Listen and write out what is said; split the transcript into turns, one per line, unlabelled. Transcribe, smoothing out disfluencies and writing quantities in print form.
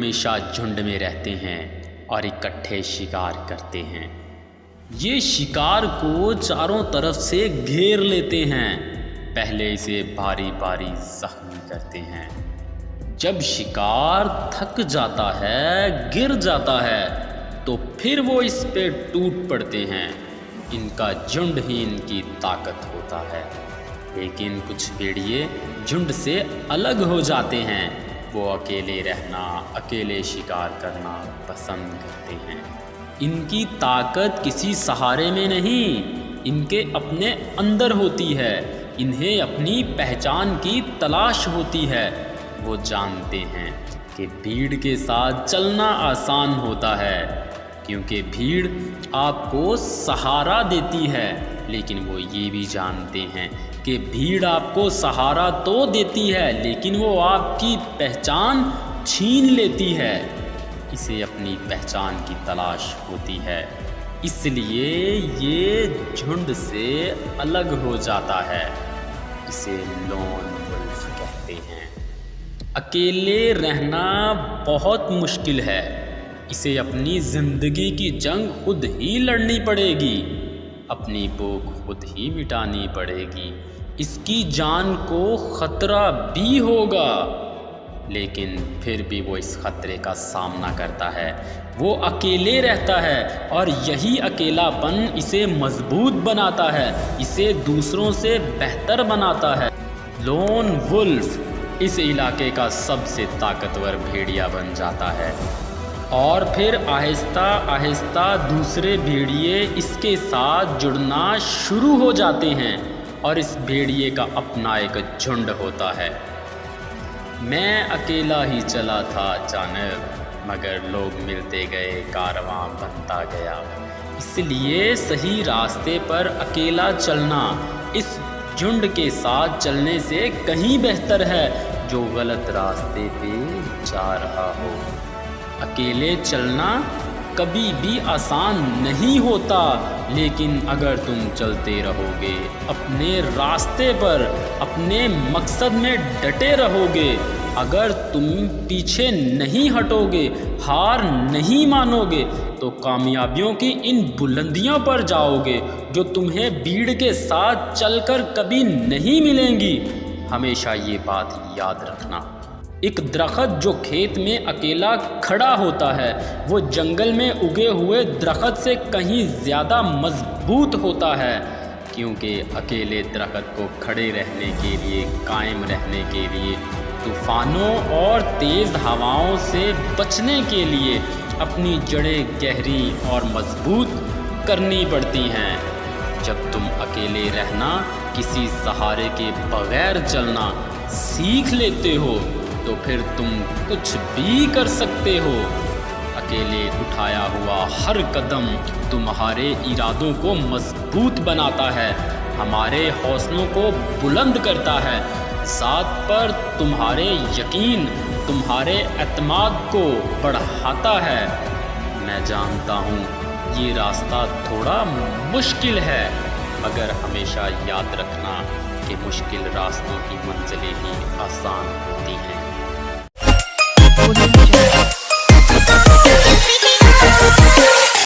ہمیشہ جھنڈ میں رہتے ہیں اور اکٹھے شکار کرتے ہیں۔ یہ شکار کو چاروں طرف سے گھیر لیتے ہیں، پہلے اسے باری باری زخمی کرتے ہیں۔ جب شکار تھک جاتا ہے، گر جاتا ہے، تو پھر وہ اس پہ ٹوٹ پڑتے ہیں۔ ان کا جھنڈ ہی ان کی طاقت ہوتا ہے۔ لیکن کچھ بھیڑیے جھنڈ سے الگ ہو جاتے ہیں، وہ اکیلے رہنا، اکیلے شکار کرنا پسند کرتے ہیں۔ ان کی طاقت کسی سہارے میں نہیں، ان کے اپنے اندر ہوتی ہے۔ انہیں اپنی پہچان کی تلاش ہوتی ہے۔ وہ جانتے ہیں کہ بھیڑ کے ساتھ چلنا آسان ہوتا ہے، کیونکہ بھیڑ آپ کو سہارا دیتی ہے، لیکن وہ یہ بھی جانتے ہیں کہ بھیڑ آپ کو سہارا تو دیتی ہے، لیکن وہ آپ کی پہچان چھین لیتی ہے۔ اسے اپنی پہچان کی تلاش ہوتی ہے، اس لیے یہ جھنڈ سے الگ ہو جاتا ہے۔ اسے لون ولف کہتے ہیں۔ اکیلے رہنا بہت مشکل ہے۔ اسے اپنی زندگی کی جنگ خود ہی لڑنی پڑے گی، اپنی بھوک خود ہی مٹانی پڑے گی۔ اس کی جان کو خطرہ بھی ہوگا، لیکن پھر بھی وہ اس خطرے کا سامنا کرتا ہے۔ وہ اکیلے رہتا ہے اور یہی اکیلا پن اسے مضبوط بناتا ہے، اسے دوسروں سے بہتر بناتا ہے۔ لون ولف اس علاقے کا سب سے طاقتور بھیڑیا بن جاتا ہے، اور پھر آہستہ آہستہ دوسرے بھیڑیے اس کے ساتھ جڑنا شروع ہو جاتے ہیں، اور اس بھیڑیے کا اپنا ایک جھنڈ ہوتا ہے۔ میں اکیلا ہی چلا تھا جانب، مگر لوگ ملتے گئے، کارواں بنتا گیا۔ اس لیے صحیح راستے پر اکیلا چلنا اس جھنڈ کے ساتھ چلنے سے کہیں بہتر ہے جو غلط راستے پہ جا رہا ہو۔ اکیلے چلنا کبھی بھی آسان نہیں ہوتا، لیکن اگر تم چلتے رہو گے، اپنے راستے پر، اپنے مقصد میں ڈٹے رہو گے، اگر تم پیچھے نہیں ہٹو گے، ہار نہیں مانو گے، تو کامیابیوں کی ان بلندیوں پر جاؤ گے جو تمہیں بھیڑ کے ساتھ چل کر کبھی نہیں ملیں گی۔ ہمیشہ یہ بات یاد رکھنا، ایک درخت جو کھیت میں اکیلا کھڑا ہوتا ہے، وہ جنگل میں اگے ہوئے درخت سے کہیں زیادہ مضبوط ہوتا ہے، کیونکہ اکیلے درخت کو کھڑے رہنے کے لیے، قائم رہنے کے لیے، طوفانوں اور تیز ہواؤں سے بچنے کے لیے اپنی جڑیں گہری اور مضبوط کرنی پڑتی ہیں۔ جب تم اکیلے رہنا، کسی سہارے کے بغیر چلنا سیکھ لیتے ہو، تو پھر تم کچھ بھی کر سکتے ہو۔ اکیلے اٹھایا ہوا ہر قدم تمہارے ارادوں کو مضبوط بناتا ہے، ہمارے حوصلوں کو بلند کرتا ہے، ذات پر تمہارے یقین، تمہارے اعتماد کو بڑھاتا ہے۔ میں جانتا ہوں یہ راستہ تھوڑا مشکل ہے، مگر ہمیشہ یاد رکھنا کہ مشکل راستوں کی منزلیں ہی آسان ہوتی ہیں۔